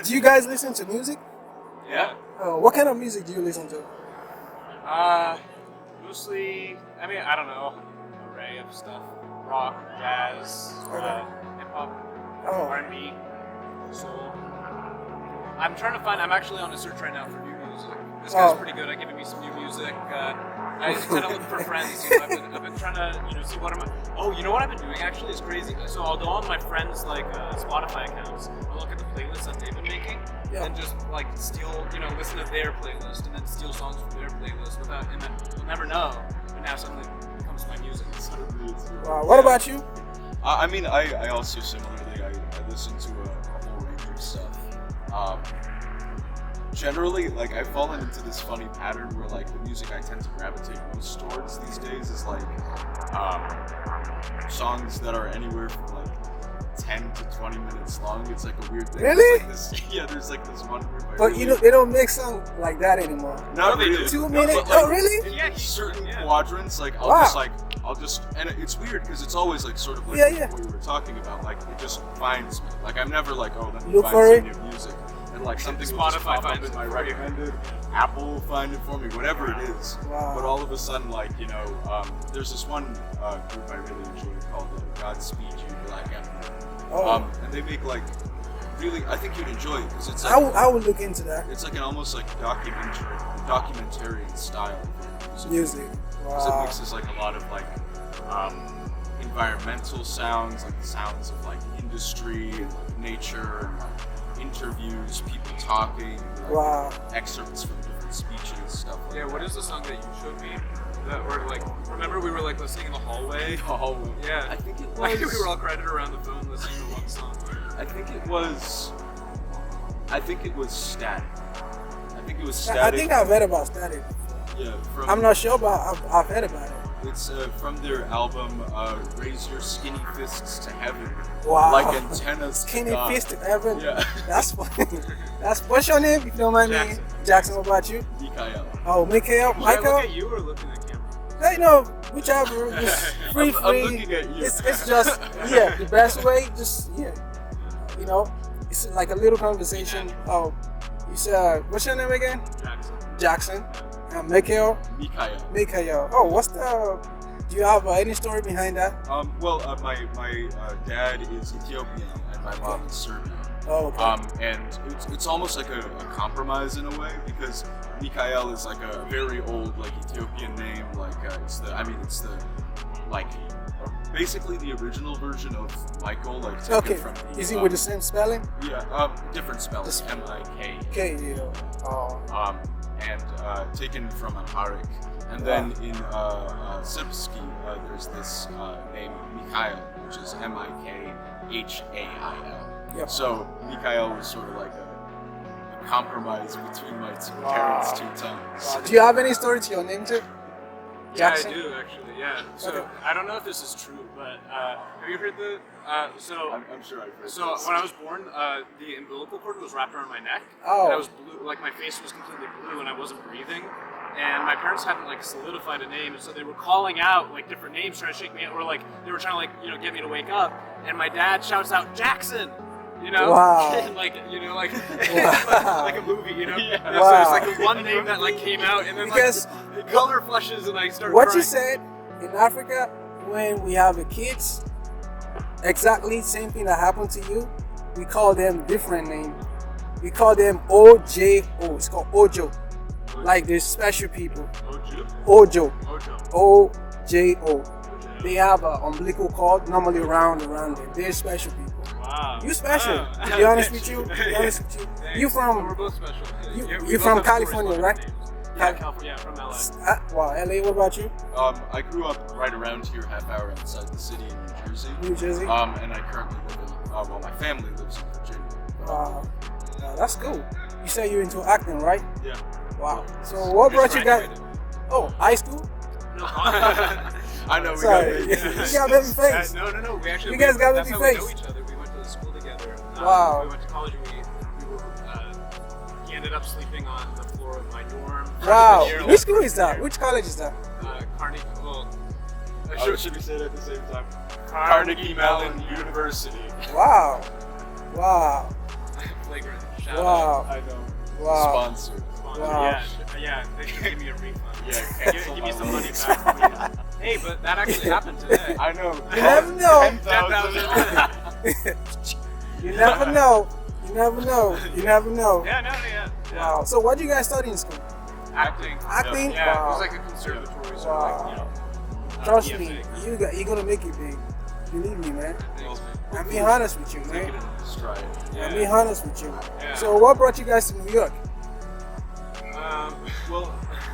Do you guys listen to music? Yeah. What kind of music do you listen to? Mostly, I mean, I don't know, array of stuff. Rock, jazz, hip hop, R&B, soul. I'm trying to find, I'm actually on a search right now for new music. This guy's pretty good at giving me some new music. I was kind of looking for friends. I've been trying to see what I'm. Oh, you know what I've been doing actually is crazy. So I'll go on my friends' Spotify accounts. I'll look at the playlists that they've been making, and just steal, listen to their playlist, and then steal songs from their playlist and then you'll never know. But now suddenly it becomes my music. Wow. What about you? I mean, I also similarly I listen to a whole range of stuff. Generally, I've fallen into this funny pattern where the music I tend to gravitate most towards these days is songs that are anywhere from 10 to 20 minutes long. It's a weird thing. Really? There's this one group. But they don't make songs like that anymore. Not really. 2 minutes? Oh, really? In certain quadrants, I'll just, and it's weird because it's always sort of what you were talking about. It just finds me. I'm never let me find some new music. And something will just pop up in my recommended. Apple will find it for me, whatever it is. Wow. But all of a sudden, there's this one group I really enjoy called Godspeed You Black Emperor. And they make really, I think you'd enjoy it because it's I would look into that. It's an almost documentary style of music. Because Wow. it mixes a lot of environmental sounds, the sounds of industry and nature and interviews, people talking, excerpts from different speeches, stuff like that. What is the song that you showed me? That were remember we were listening in the hallway? Yeah. I think it was. I think we were all crowded around the phone listening to one song. I think it was Static. I think I've heard about Static. Yeah. I'm not sure, but I've heard about it. It's from their album Raise Your Skinny Fists to Heaven. Wow. Like antennas. Skinny Fist to Heaven. Yeah. That's funny. What's your name, if you don't mind me? Jackson, what about you? Mikael. Oh, Mikael? Should I Michael? look at you or look at the camera? Whichever. Just free. I'm looking at you. It's just, the best way. Just, it's like a little conversation. Oh, you said, what's your name again? Jackson. And Mikael. Oh, do you have any story behind that? My dad is Ethiopian and my mom is Serbian. Oh, okay. And it's almost like a compromise in a way because Mikael is a very old Ethiopian name. It's basically the original version of Michael. Taken from the, is it with the same spelling? Yeah, different spelling. M-I-K. K. Oh. And taken from Amharic. And then in Srpski, there's this name Mikael, which is Mikail. Yep. So Mikael was sort of a compromise between my two parents' two tongues. Do you have any story to your name too? Jackson? Yeah, I do actually. Yeah. So I don't know if this is true, but have you heard the? I'm sure I've heard. So when I was born, the umbilical cord was wrapped around my neck. Oh. And I was blue, my face was completely blue, and I wasn't breathing. And my parents hadn't solidified a name, and so they were calling out different names, trying to shake me up, or they were trying to get me to wake up. And my dad shouts out Jackson. Wow. And like a movie, Yeah. Wow. So it's the one name that came out, and then because the color flushes, and I start what crying. you said in Africa, when we have the kids, exactly same thing that happened to you, we call them different name. We call them OJO. It's called Ojo. They're special people. Ojo. OJO. They have an umbilical cord normally around them. They're special people. Wow. You special. To be honest with you. You from? We're both special. You from California, right? Yeah, California. From LA. Wow, LA. What about you? I grew up right around here, half hour outside the city in New Jersey. New Jersey. And I currently live in. My family lives in Virginia. Wow. That's cool. You say you're into acting, right? Yeah. Wow. So what brought you guys? Oh, high school? No. I know. Sorry. We got you got baby face. No. We actually. You guys got that's baby how face. we know each other. We went to the school together. Wow. We went to college, and we were. He ended up sleeping on the floor of my dorm. Wow. Which school is that? Which college is that? Carnegie. Well, should we say it at the same time? Carnegie Mellon University. Wow. Flagrant. Shout Wow. I know. Wow. Sponsor. Wow. Yeah, they should give me a refund. Yeah, give me some money back, please. Hey, but that actually happened today. I know. You never know. 10,000. You never know. You never know. You never know. Yeah. Wow. So what do you guys study in school? Acting. Acting? Yeah, Wow. it was like a conservatory, so Wow. like, Trust BFA. me, you're gonna make it big. Believe me, man. Thanks, man. I'm being honest with you, Take man. it in stride. I'm being honest with you. Yeah. So what brought you guys to New York? Well,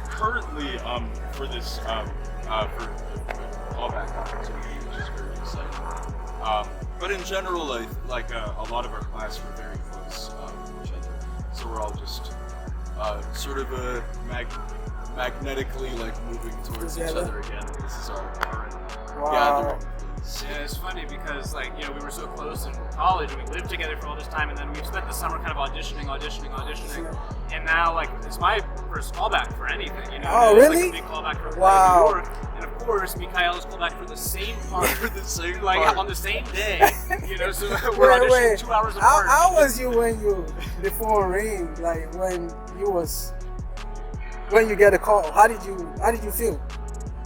currently, for this, for the callback opportunity, which is very exciting. But in general, a lot of our class were very close to each other, so we're all just sort of magnetically moving towards each other again. This is our current gathering place. Yeah, it's funny because we were so close in college and we lived together for all this time, and then we've spent the summer kind of auditioning, and now it's my first callback for anything. Oh, it's really? Like a big callback for Wow. New York, and of course Mikael's callback for the same part, For the same on the same day. So we're auditioning 2 hours apart. How was you when the phone rang? Like when you get a call? How did you feel?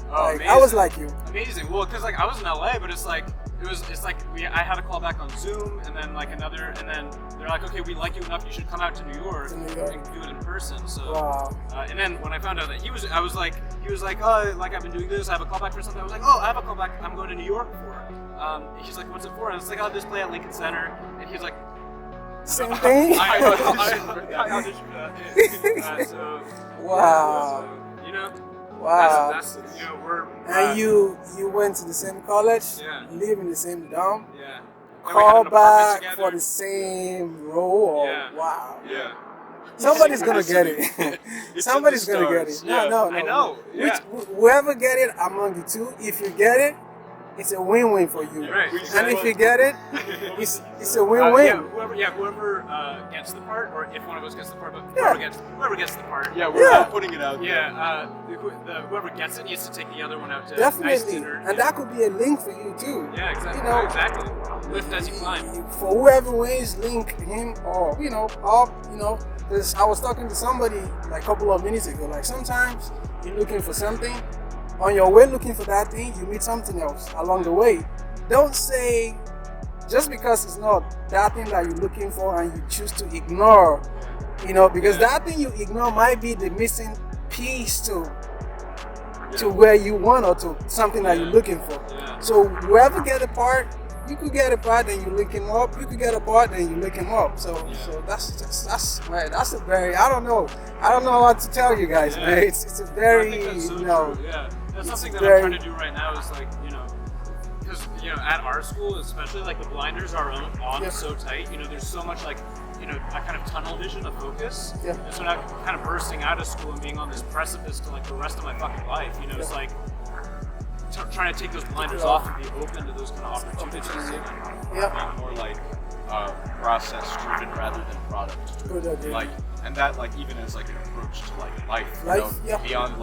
Oh, I was like you. Amazing. Well, because I was in LA, but I had a call back on Zoom, and then and then they're like, okay, we like you enough, you should come out to New York and do it in person. So, Wow. And then when I found out that he was like, oh, I've been doing this, I have a callback for something. I was like, oh, I have a callback I'm going to New York for. He's like, what's it for? And I was like, oh, this play at Lincoln Center. And he's like, Same thing. I auditioned for that. So, Wow. So, Wow. That's we're. And you went to the same college, Yeah. live in the same dorm, Yeah. And we had call an apartment back together. for the same role. Yeah. Wow. Yeah. Somebody's gonna get it. It's Somebody's in the gonna get it. stars. Yeah. No. I know. Yeah. Whoever get it among the two, if you get it, it's a win-win for you. Right. And if you get it, it's a win-win. Whoever gets the part, or if one of us gets the part, but Yeah. whoever gets the part. Yeah, we're all putting it out there. Yeah. Whoever gets it needs to take the other one out to a nice Definitely. dinner. And that could be a link for you too. Yeah, exactly. You know, exactly. Lift as you climb. For whoever wins, link him or because I was talking to somebody a couple of minutes ago. Sometimes you're looking for something, on your way looking for that thing, you meet something else along the way. Don't say just because it's not that thing that you're looking for and you choose to ignore, because that thing you ignore might be the missing piece to where you want or to something that you're looking for. Yeah. So whoever get a part, you could get a part, then you link him up. You could get a part, then you link him up. So that's a very I don't know what to tell you guys, man. It's a very I think that's so true. Yeah, that's something that very- I'm trying to do right now. Is because at our school, especially the blinders are on so tight. There's so much a kind of tunnel vision of focus. Yeah. And so now kind of bursting out of school and being on this precipice to the rest of my fucking life. It's trying to take those blinders off and be open to those kind of opportunities. Yeah. Being more process-driven rather than product-driven. Good idea. And that even as an approach to life. Yeah. Beyond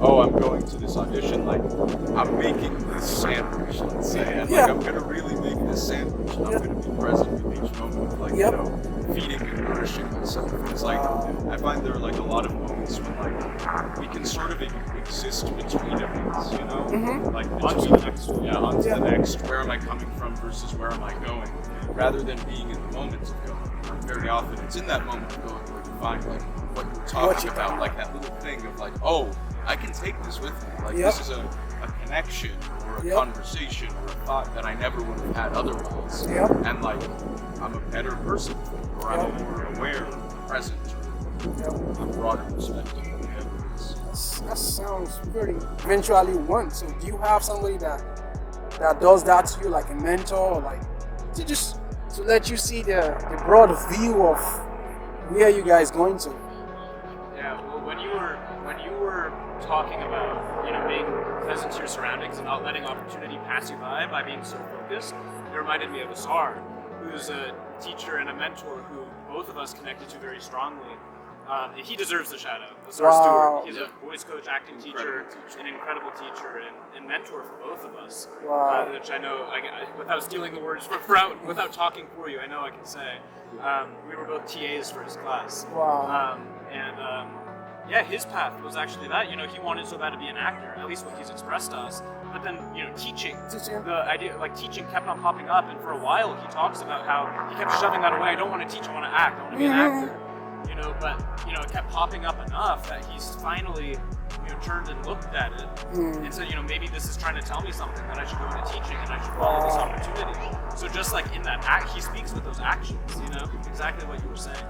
oh, I'm going to this audition. I'm making this sandwich, let's say, and I'm gonna really make this sandwich. And I'm gonna be present with each moment of feeding and nourishing myself. It's I find there are a lot of moments when we can sort of exist between events, Mm-hmm. Onto the next, onto the next. Where am I coming from versus where am I going? Rather than being in the moment of going. Very often it's in that moment of going where you find what you're talking about, that little thing of oh, I can take this with me. This is a connection or a conversation or a thought that I never would have had otherwise. Yep. And I'm a better person, or I'm a more aware, present, or a broader perspective. Whatever it is. That sounds pretty eventually one. So do you have somebody that does that to you, like a mentor, or to let you see the broad view of where you guys going to? Yeah, well, when you were talking about being present to your surroundings and not letting opportunity pass you by being so focused, it reminded me of Asar, who's a teacher and a mentor who both of us connected to very strongly. He deserves the shout out. That's our steward. He's a voice coach, acting teacher, an incredible teacher, and mentor for both of us. Which I know, without stealing the words, without talking for you, I know I can say. We were both TAs for his class. Yeah, his path was actually that. You know, he wanted so bad to be an actor, at least what he's expressed to us. But then, you know, teaching. The idea, like, teaching kept on popping up, and for a while he talks about how he kept shoving that away. I don't want to teach, I want to act, I want to be an actor. You know, but, you know, it kept popping up enough that he's finally, you know, turned and looked at it and said, you know, maybe this is trying to tell me something, that I should go into teaching and I should follow this opportunity. So just like in that act, he speaks with those actions, you know, exactly what you were saying.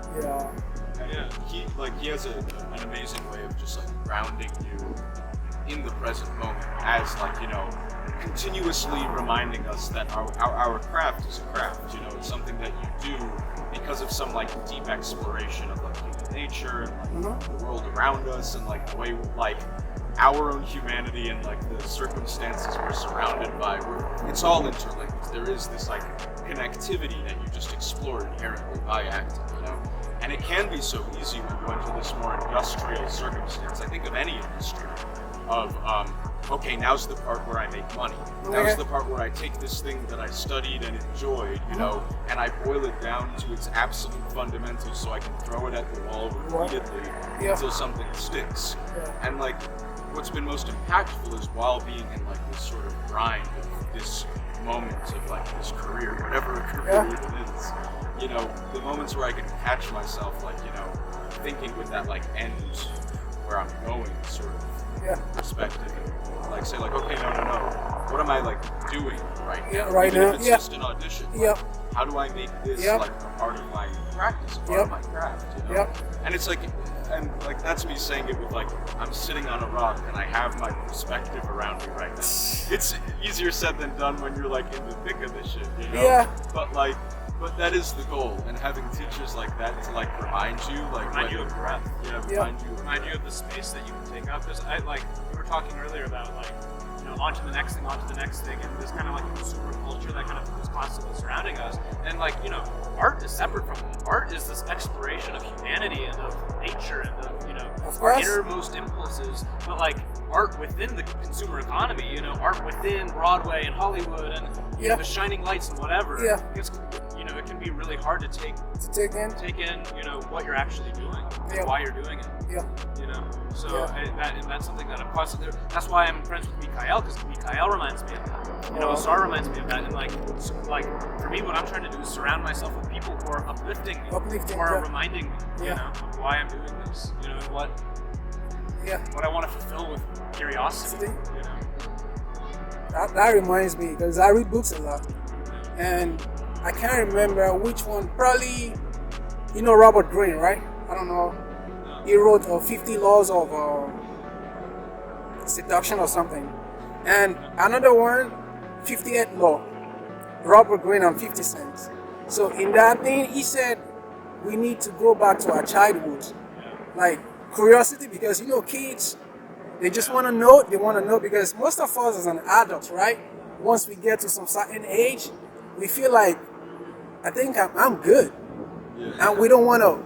Yeah, he has an amazing way of just like grounding you in the present moment, as like, you know, continuously reminding us that our craft is a craft. You know, it's something that you do because of some like deep exploration of like human nature and like the world around us, and like the way like our own humanity and like the circumstances we're surrounded by. It's all interlinked. There is this like connectivity that you just explore inherently by acting, you know. And it can be so easy when you enter this more industrial circumstance. I think of any industry of, okay, now's the part where I make money. Now's the part where I take this thing that I studied and enjoyed, you know, and I boil it down to its absolute fundamentals so I can throw it at the wall repeatedly until something sticks. And like, what's been most impactful is while being in like this sort of grind of this moment of like this career, whatever career it is. You know, the moments where I can catch myself, like, you know, thinking with that, like, end where I'm going sort of perspective, and, like, say, like, okay, no, what am I, like, doing right now? Right Even now, if it's just an audition. Like, how do I make this, like, a part of my practice, a part of my craft, you know? And it's, like, and, like, that's me saying it with, like, I'm sitting on a rock and I have my perspective around me right now. It's easier said than done when you're, like, in the thick of this shit, you know? But, like, but that is the goal, and having teachers like that to like remind you you of breath. Remind you of the space that you can take up. Because I like we were talking earlier about like, you know, onto the next thing, and this kind of like consumer culture that kind of is constantly surrounding us. And like, you know, art is separate from that. Art is this exploration of humanity and of nature and of, you know, our innermost impulses. But like art within the consumer economy, you know, art within Broadway and Hollywood and you know, the shining lights and whatever. It's, you know, it can be really hard to take in, you know, what you're actually doing, and why you're doing it. You know, so and that's something that I'm constantly. That's why I'm friends with Mikael, because Mikael reminds me of that. You know, Asar reminds me of that, and like for me, what I'm trying to do is surround myself with people who are uplifting me, who are reminding me, you know, of why I'm doing this. You know, and what I want to fulfill with curiosity. You know, that reminds me, because I read books a lot, and I can't remember which one. Probably, you know, Robert Greene, right? I don't know. He wrote 50 Laws of Seduction or something. And another one, 58th Law. Robert Greene and 50 Cent. So in that thing, he said, we need to go back to our childhood. Like, curiosity, because, you know, kids, they just want to know. They want to know because most of us as an adult, right? Once we get to some certain age, we feel like, I think I'm good. And we don't want to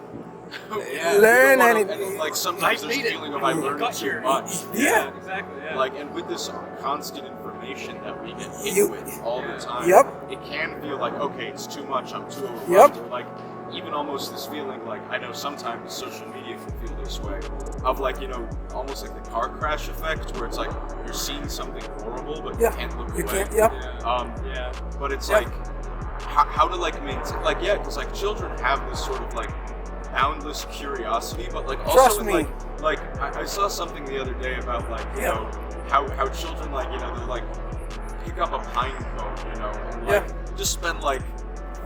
learn anything. And like sometimes there's a feeling of I learned too much. Exactly. Like, and with this constant information that we get hit with all the time, it can feel like, okay, it's too much, I'm too overwhelmed. Or like, even almost this feeling like, I know sometimes social media can feel this way, of like, you know, almost like the car crash effect, where it's like, you're seeing something horrible, but you can't look away. But it's like, how to like maintain, like, because like children have this sort of like boundless curiosity, but like also in like I saw something the other day about like, you know, how children like, you know, they like pick up a pine cone, you know, and like just spend like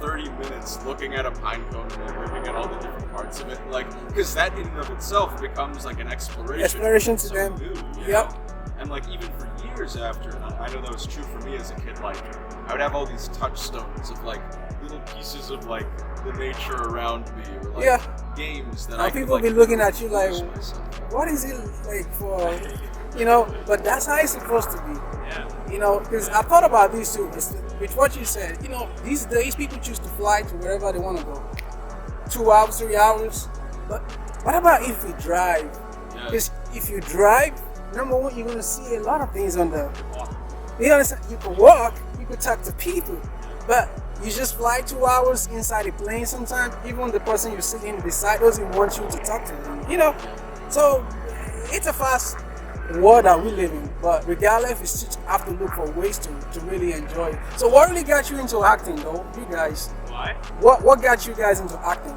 30 minutes looking at a pine cone and like looking at all the different parts of it, like, because that in and of itself becomes like an exploration to them. New, you know? And like even for years after, and I know that was true for me as a kid, like I would have all these touchstones of like little pieces of like the nature around me, or like games that and people could, be like, looking at you like, what is it like for, you know? But that's how it's supposed to be. You know, because I thought about this too, with what you said. You know, these days people choose to fly to wherever they want to go, 2 hours, 3 hours. But What about if you drive? Yeah. Because if you drive, number one, you're gonna see a lot of things on the. You understand? You can walk, you can talk to people, but you just fly 2 hours inside a plane. Sometimes even the person you're sitting beside doesn't want you to talk to them. You know, so it's a fast world that we live in. But regardless, you still have to look for ways to really enjoy it. So what really got you into acting, though? You guys. Why? What got you guys into acting?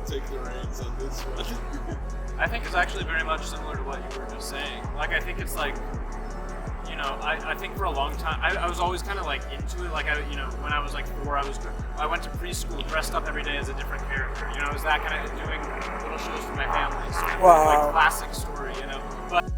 Take the reins on this one. I think it's actually very much similar to what you were just saying. Like, I think it's like, you know, I think for a long time, I was always kind of like into it. Like, when I was like 4, I went to preschool dressed up every day as a different character. You know, it was that kind of doing little shows for my family. So, wow. Like classic story, you know. But